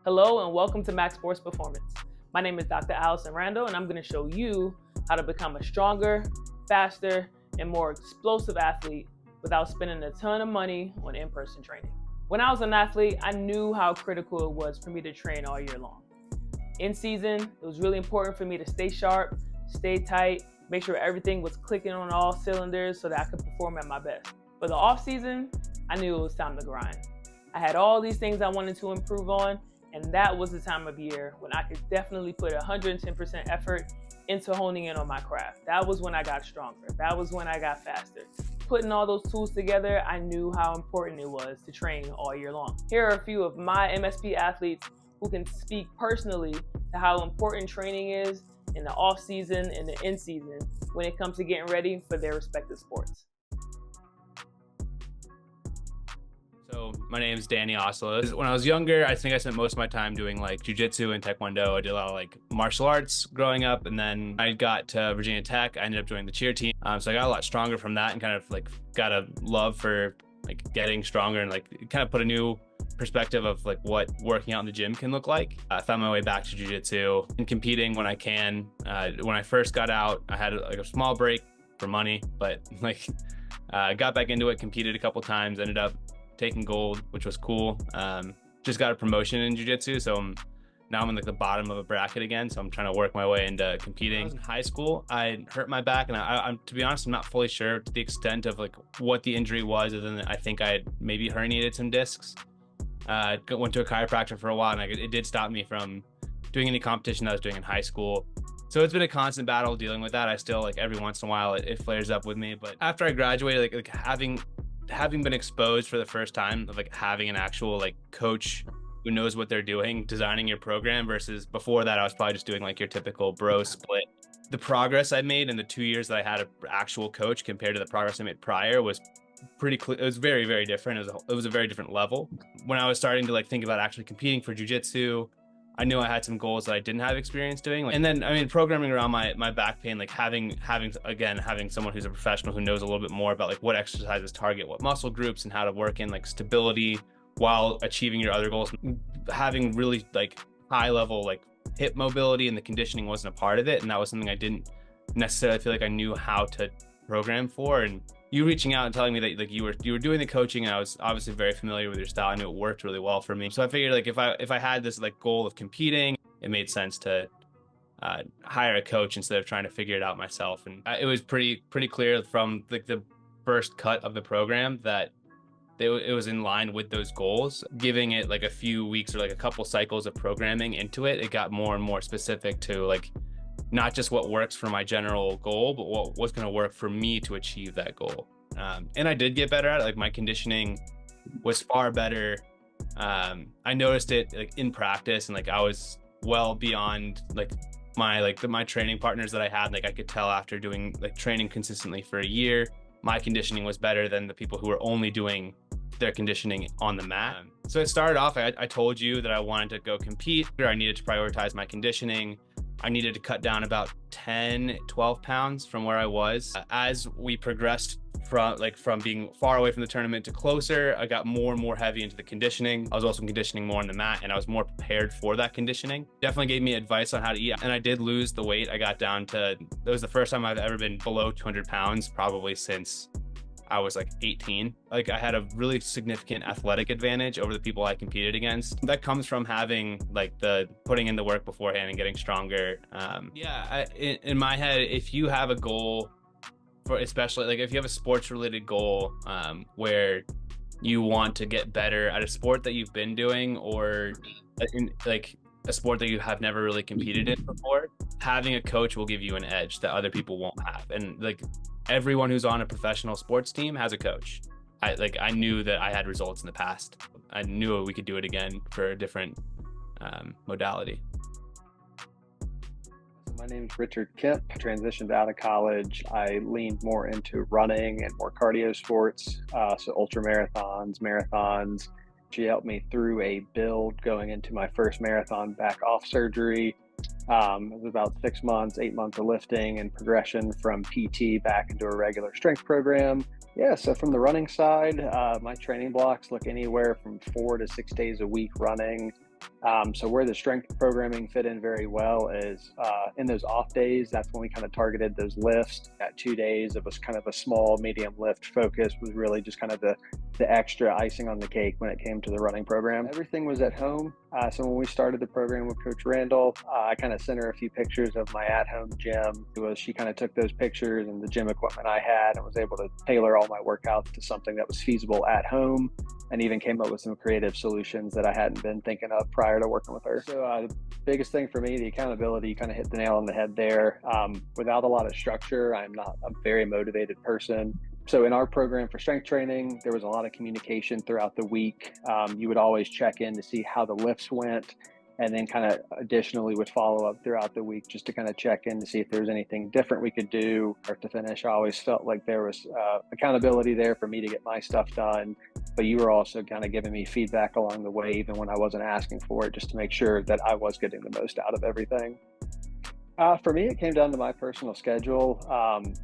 Hello and welcome to Max Sports Performance. My name is Dr. Allison Randall and I'm going to show you how to become a stronger, faster, and more explosive athlete without spending a ton of money on in-person training. When I was an athlete, I knew how critical it was for me to train all year long. In season, it was really important for me to stay sharp, stay tight, make sure everything was clicking on all cylinders so that I could perform at my best. For the off season, I knew it was time to grind. I had all these things I wanted to improve on, and that was the time of year when I could definitely put 110% effort into honing in on my craft. That was when I got stronger. That was when I got faster. Putting all those tools together, I knew how important it was to train all year long. Here are a few of my MSP athletes who can speak personally to how important training is in the off season and the in season when it comes to getting ready for their respective sports. So my name is Danny Oslo. When I was younger, I think I spent most of my time doing like jiu-jitsu and taekwondo. I did a lot of like martial arts growing up, and then I got to Virginia Tech. I ended up joining the cheer team. So I got a lot stronger from that and kind of like got a love for like getting stronger and like kind of put a new perspective of like what working out in the gym can look like. I found my way back to jiu-jitsu and competing when I can. When I first got out, I had like a small break for money, but like got back into it, competed a couple times, ended up taking gold, which was cool. Just got a promotion in jiu-jitsu, so now I'm in like the bottom of a bracket again, so I'm trying to work my way into competing. When I was in high school, I hurt my back, and I'm to be honest, I'm not fully sure to the extent of like what the injury was, other than I think I had maybe herniated some discs. Went to a chiropractor for a while, and it did stop me from doing any competition that I was doing in high school. So it's been a constant battle dealing with that. I still like every once in a while it flares up with me, but after I graduated, like having been exposed for the first time of like having an actual like coach who knows what they're doing, designing your program, versus before that I was probably just doing like your typical bro split. The progress I made in the 2 years that I had an actual coach compared to the progress I made prior was pretty clear. It was very, very different. It was a very different level. When I was starting to like think about actually competing for jiu-jitsu, I knew I had some goals that I didn't have experience doing. And then, I mean, programming around my back pain, like having someone who's a professional who knows a little bit more about like what exercises target what muscle groups and how to work in like stability while achieving your other goals. Having really like high level like hip mobility and the conditioning wasn't a part of it. And that was something I didn't necessarily feel like I knew how to program for. And you reaching out and telling me that like you were doing the coaching, and I was obviously very familiar with your style. I knew it worked really well for me. So I figured like if I had this like goal of competing, it made sense to hire a coach instead of trying to figure it out myself. And it was pretty clear from like the first cut of the program that it was in line with those goals. Giving it like a few weeks or like a couple cycles of programming into it, it got more and more specific to like not just what works for my general goal, but what's going to work for me to achieve that goal. And I did get better at it. Like my conditioning was far better. I noticed it like in practice, and like I was well beyond like my training partners that I had. Like I could tell after doing like training consistently for a year, my conditioning was better than the people who were only doing their conditioning on the mat. So it started off, I told you that I wanted to go compete. I needed to prioritize my conditioning. I needed to cut down about 10, 12 pounds from where I was. As we progressed from being far away from the tournament to closer, I got more and more heavy into the conditioning. I was also conditioning more on the mat, and I was more prepared for that conditioning. Definitely gave me advice on how to eat, and I did lose the weight. I got down to, it was the first time I've ever been below 200 pounds, probably since I was like 18. Like I had a really significant athletic advantage over the people I competed against. That comes from having like the putting in the work beforehand and getting stronger. In my head, if you have a goal for, especially like if you have a sports related goal where you want to get better at a sport that you've been doing, or in like a sport that you have never really competed in before, having a coach will give you an edge that other people won't have. And like everyone who's on a professional sports team has a coach. I knew that I had results in the past. I knew we could do it again for a different modality. My name is Richard Kemp. I transitioned out of college. I leaned more into running and more cardio sports, so ultra marathons. She helped me through a build going into my first marathon back off surgery. It was about 6 months, 8 months of lifting and progression from PT back into a regular strength program. Yeah, so from the running side, my training blocks look anywhere from 4 to 6 days a week running, So where the strength programming fit in very well is in those off days. That's when we kind of targeted those lifts. That 2 days of kind of a small, medium lift focus was really just kind of the extra icing on the cake when it came to the running program. Everything was at home. So when we started the program with Coach Randall, I kind of sent her a few pictures of my at-home gym. She kind of took those pictures and the gym equipment I had and was able to tailor all my workouts to something that was feasible at home, and even came up with some creative solutions that I hadn't been thinking of prior to working with her. So the biggest thing for me, the accountability, kind of hit the nail on the head there. Without a lot of structure, I'm not a very motivated person. So in our program for strength training, there was a lot of communication throughout the week. You would always check in to see how the lifts went, and then kind of additionally would follow up throughout the week just to kind of check in to see if there was anything different we could do. Start to finish, I always felt like there was accountability there for me to get my stuff done, but you were also kind of giving me feedback along the way, even when I wasn't asking for it, just to make sure that I was getting the most out of everything. For me, it came down to my personal schedule.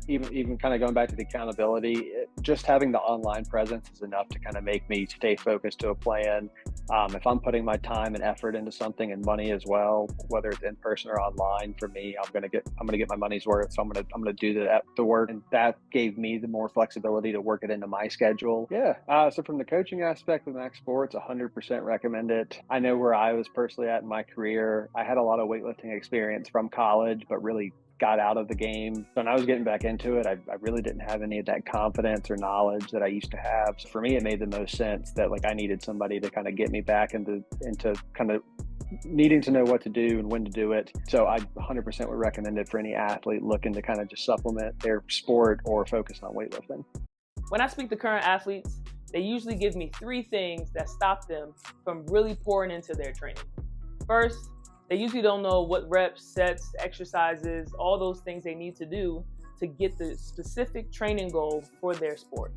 Even kind of going back to the accountability, just having the online presence is enough to kind of make me stay focused to a plan. If I'm putting my time and effort into something, and money as well, whether it's in person or online, for me, I'm gonna get my money's worth. So I'm gonna do the work, and that gave me the more flexibility to work it into my schedule. Yeah. So from the coaching aspect with Max Sports, 100% recommend it. I know where I was personally at in my career. I had a lot of weightlifting experience from college, but really got out of the game. When I was getting back into it, I really didn't have any of that confidence or knowledge that I used to have. So for me, it made the most sense that I needed somebody to kind of get me back into kind of needing to know what to do and when to do it. So I 100% would recommend it for any athlete looking to kind of just supplement their sport or focus on weightlifting. When I speak to current athletes, they usually give me 3 things that stop them from really pouring into their training. First, they usually don't know what reps, sets, exercises, all those things they need to do to get the specific training goal for their sport.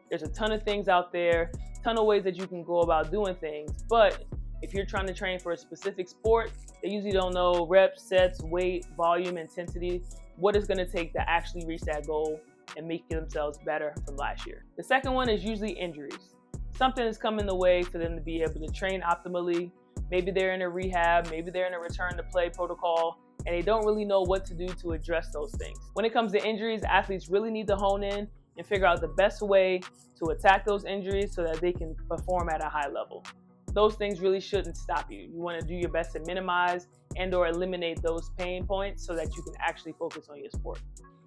There's a ton of things out there, ton of ways that you can go about doing things, but if you're trying to train for a specific sport, they usually don't know reps, sets, weight, volume, intensity, what it's gonna take to actually reach that goal and make themselves better from last year. The second one is usually injuries. Something has come in the way for them to be able to train optimally. Maybe they're in a rehab, maybe they're in a return to play protocol, and they don't really know what to do to address those things. When it comes to injuries, athletes really need to hone in and figure out the best way to attack those injuries so that they can perform at a high level. Those things really shouldn't stop you. You want to do your best to minimize and or eliminate those pain points so that you can actually focus on your sport.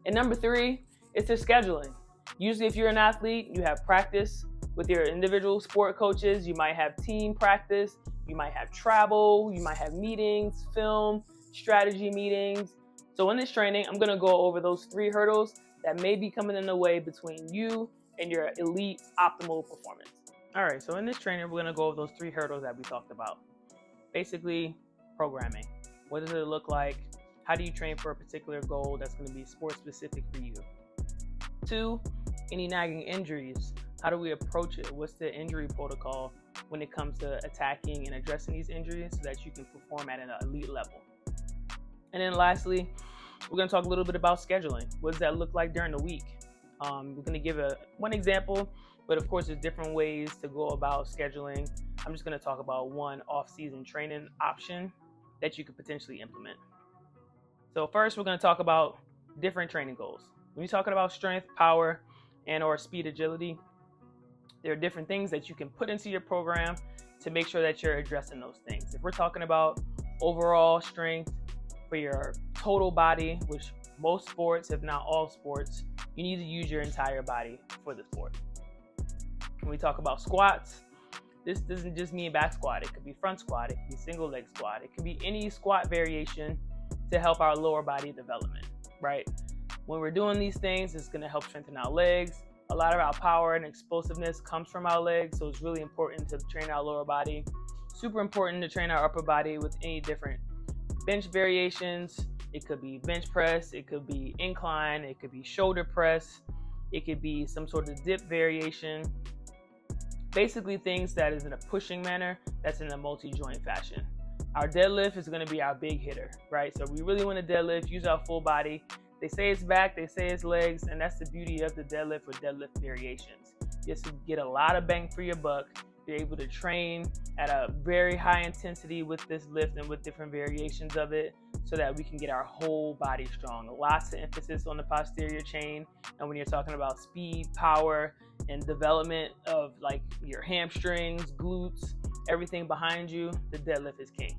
And number 3 is their scheduling. Usually if you're an athlete, you have practice with your individual sport coaches, you might have team practice, you might have travel, you might have meetings, film, strategy meetings. So in this training, I'm gonna go over those 3 hurdles that may be coming in the way between you and your elite optimal performance. All right, so in this training, we're gonna go over those 3 hurdles that we talked about. Basically, programming. What does it look like? How do you train for a particular goal that's gonna be sport specific for you? 2, any nagging injuries. How do we approach it? What's the injury protocol when it comes to attacking and addressing these injuries so that you can perform at an elite level? And then lastly, we're going to talk a little bit about scheduling. What does that look like during the week? We're going to give one example, but of course there's different ways to go about scheduling. I'm just going to talk about one off-season training option that you could potentially implement. So first, we're going to talk about different training goals. When you're talking about strength, power, and or speed agility, there are different things that you can put into your program to make sure that you're addressing those things. If we're talking about overall strength for your total body, which most sports, if not all sports, you need to use your entire body for the sport. When we talk about squats, this doesn't just mean back squat. It could be front squat, it could be single leg squat, it could be any squat variation to help our lower body development, right? When we're doing these things, it's gonna help strengthen our legs. A lot of our power and explosiveness comes from our legs, so it's really important to train our lower body. Super important to train our upper body with any different bench variations. It could be bench press, it could be incline, it could be shoulder press, it could be some sort of dip variation. Basically things that is in a pushing manner, that's in a multi-joint fashion. Our deadlift is gonna be our big hitter, right? So we really wanna deadlift, use our full body. They say it's back, they say it's legs, and that's the beauty of the deadlift or deadlift variations. Just to get a lot of bang for your buck You're able to train at a very high intensity with this lift and with different variations of it so that we can get our whole body strong. Lots of emphasis on the posterior chain. And when you're talking about speed, power, and development of like your hamstrings, glutes, everything behind you, the deadlift is king.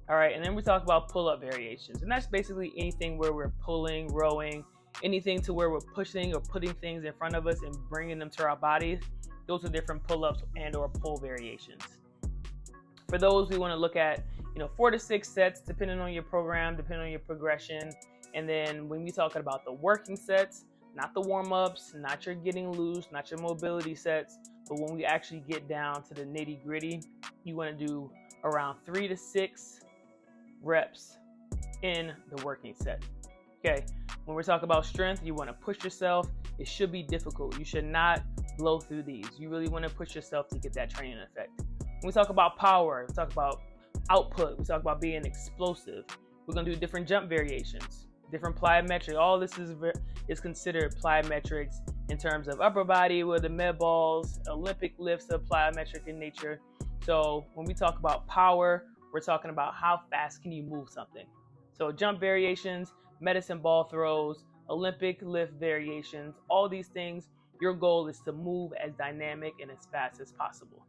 All right, and then we talk about pull-up variations. And that's basically anything where we're pulling, rowing, anything to where we're pushing or putting things in front of us and bringing them to our bodies. Those are different pull-ups and or pull variations. For those, we want to look at 4 to 6 sets, depending on your program, depending on your progression. And then when we talking about the working sets, not the warm-ups, not your getting loose, not your mobility sets, but when we actually get down to the nitty-gritty, you want to do around 3 to 6 reps in the working set. Okay, when we're talking about strength, you want to push yourself. It should be difficult. You should not blow through these. You really want to push yourself to get that training effect. When we talk about power, we talk about output, we talk about being explosive. We're going to do different jump variations, different plyometric. All this is considered plyometrics in terms of upper body with the med balls. Olympic lifts are plyometric in nature. So when we talk about power, we're talking about how fast can you move something. So jump variations, medicine ball throws, Olympic lift variations, all these things, your goal is to move as dynamic and as fast as possible.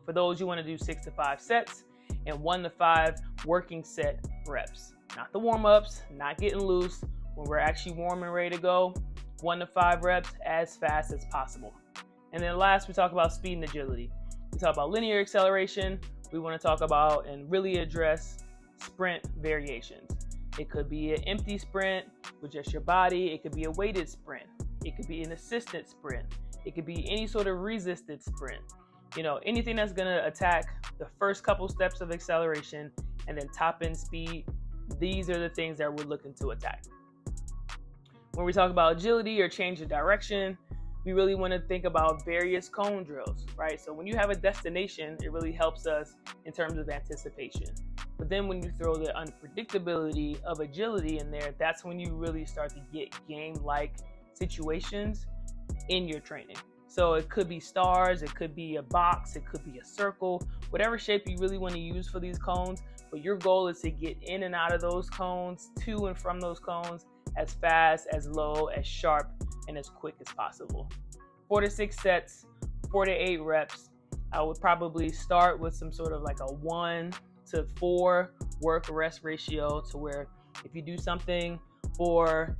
For those, you want to do 6 to 5 sets and 1 to 5 working set reps. Not the warm-ups, not getting loose. When we're actually warm and ready to go, 1 to 5 reps as fast as possible. And then last, we talk about speed and agility. We talk about linear acceleration. We want to talk about and really address sprint variations. It could be an empty sprint with just your body. It could be a weighted sprint. It could be an assisted sprint. It could be any sort of resisted sprint. Anything that's going to attack the first couple steps of acceleration and then top end speed. These are the things that we're looking to attack. When we talk about agility or change of direction, we really want to think about various cone drills, right? So when you have a destination, it really helps us in terms of anticipation. But then when you throw the unpredictability of agility in there, that's when you really start to get game-like situations in your training. So it could be stars, it could be a box, it could be a circle, whatever shape you really want to use for these cones. But your goal is to get in and out of those cones, to and from those cones, as fast, as low, as sharp, and as quick as possible. 4 to 6 sets, 4 to 8 reps. I would probably start with some sort of like a 1 to 4 work rest ratio, to where if you do something for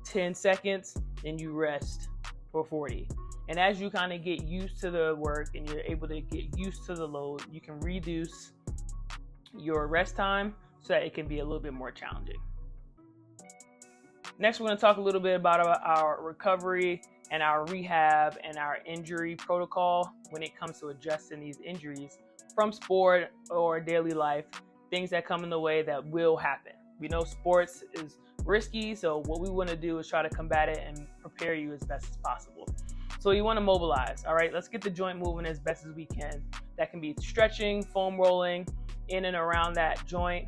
10 seconds, then you rest for 40. And as you kind of get used to the work and you're able to get used to the load, you can reduce your rest time so that it can be a little bit more challenging. Next, we're going to talk a little bit about our recovery and our rehab and our injury protocol when it comes to adjusting these injuries from sport or daily life, things that come in the way that will happen. We know sports is risky, so what we want to do is try to combat it and prepare you as best as possible. So you want to mobilize. All right, let's get the joint moving as best as we can. That can be stretching, foam rolling in and around that joint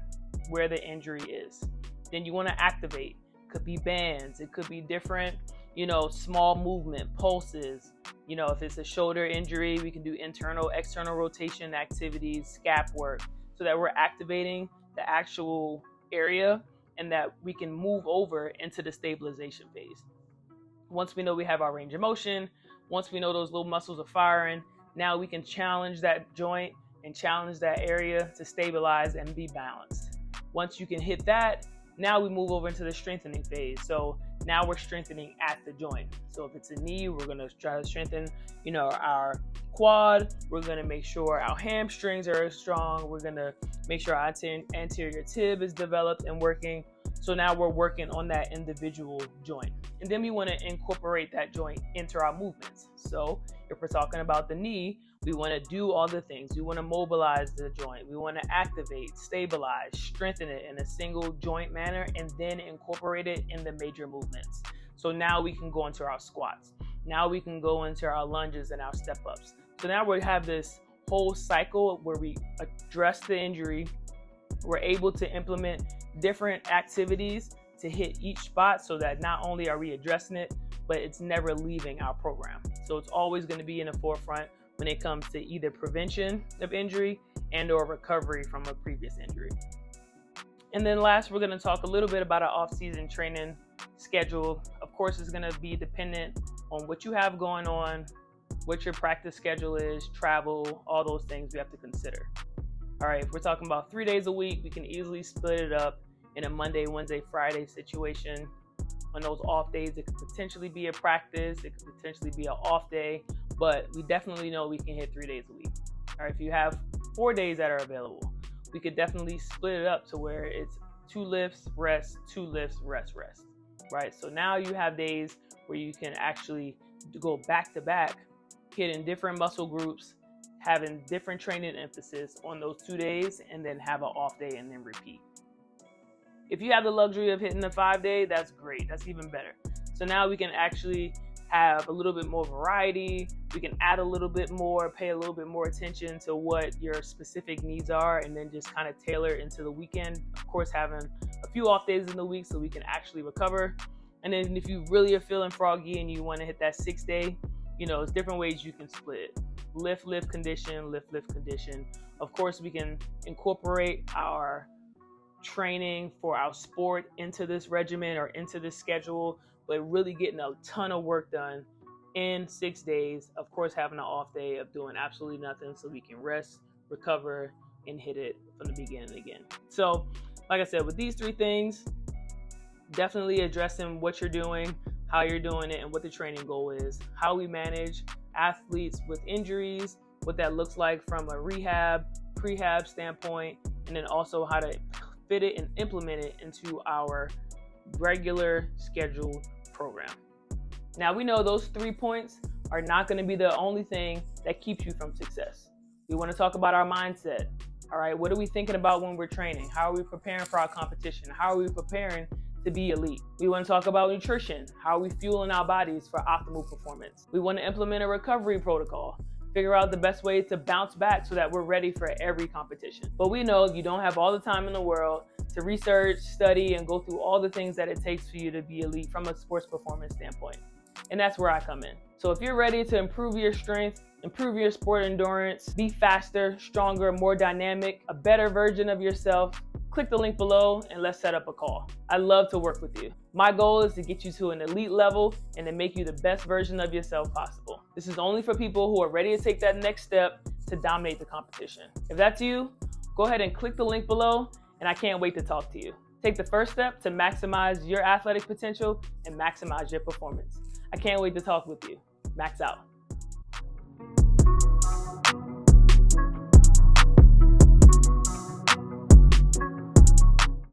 where the injury is. Then you want to activate. Could be bands, it could be different, small movement, pulses. If it's a shoulder injury, we can do internal, external rotation activities, scap work, so that we're activating the actual area and that we can move over into the stabilization phase. Once we know we have our range of motion, once we know those little muscles are firing, now we can challenge that joint and challenge that area to stabilize and be balanced. Once you can hit that, now we move over into the strengthening phase. So now we're strengthening at the joint. So if it's a knee, we're going to try to strengthen, our quad. We're going to make sure our hamstrings are strong. We're going to make sure our anterior tib is developed and working. So now we're working on that individual joint. And then we want to incorporate that joint into our movements. So if we're talking about the knee, we want to do all the things. We want to mobilize the joint. We want to activate, stabilize, strengthen it in a single joint manner, and then incorporate it in the major movements. So now we can go into our squats. Now we can go into our lunges and our step ups. So now we have this whole cycle where we address the injury. We're able to implement different activities to hit each spot, so that not only are we addressing it, but it's never leaving our program. So it's always going to be in the forefront when it comes to either prevention of injury and or recovery from a previous injury. And then last, we're going to talk a little bit about our off-season training schedule. Of course, it's going to be dependent on what you have going on, what your practice schedule is, travel, all those things we have to consider. All right, if we're talking about 3 days a week, we can easily split it up in a Monday, Wednesday, Friday situation. On those off days, it could potentially be a practice, it could potentially be an off day, but we definitely know we can hit 3 days a week. All right, if you have 4 days that are available, we could definitely split it up to where it's 2 lifts, rest, 2 lifts, rest, rest, right? So now you have days where you can actually go back to back, hitting different muscle groups, having different training emphasis on those 2 days, and then have an off day and then repeat. If you have the luxury of hitting the 5 day, that's great. That's even better. So now we can actually have a little bit more variety. We can add a little bit more, pay a little bit more attention to what your specific needs are, and then just kind of tailor into the weekend. Of course, having a few off days in the week so we can actually recover. And then if you really are feeling froggy and you want to hit that 6 day, there's different ways you can split it. Lift, lift, condition, lift, lift, condition. Of course, we can incorporate our training for our sport into this regimen or into this schedule, but really getting a ton of work done in 6 days. Of course, having an off day of doing absolutely nothing so we can rest, recover, and hit it from the beginning again. So, like I said, with these 3 things, definitely addressing what you're doing, how you're doing it, and what the training goal is, how we manage athletes with injuries, what that looks like from a rehab, prehab standpoint, and then also how to fit it and implement it into our regular scheduled program. Now, we know those 3 points are not going to be the only thing that keeps you from success. We want to talk about our mindset. All right, what are we thinking about when we're training? How are we preparing for our competition? How are we preparing to be elite? We want to talk about nutrition. How are we fueling our bodies for optimal performance? We want to implement a recovery protocol, figure out the best way to bounce back so that we're ready for every competition. But we know you don't have all the time in the world to research, study, and go through all the things that it takes for you to be elite from a sports performance standpoint. And that's where I come in. So if you're ready to improve your strength, improve your sport endurance, be faster, stronger, more dynamic, a better version of yourself, click the link below and let's set up a call. I'd love to work with you. My goal is to get you to an elite level and to make you the best version of yourself possible. This is only for people who are ready to take that next step to dominate the competition. If that's you, go ahead and click the link below, and I can't wait to talk to you. Take the first step to maximize your athletic potential and maximize your performance. I can't wait to talk with you. Max out.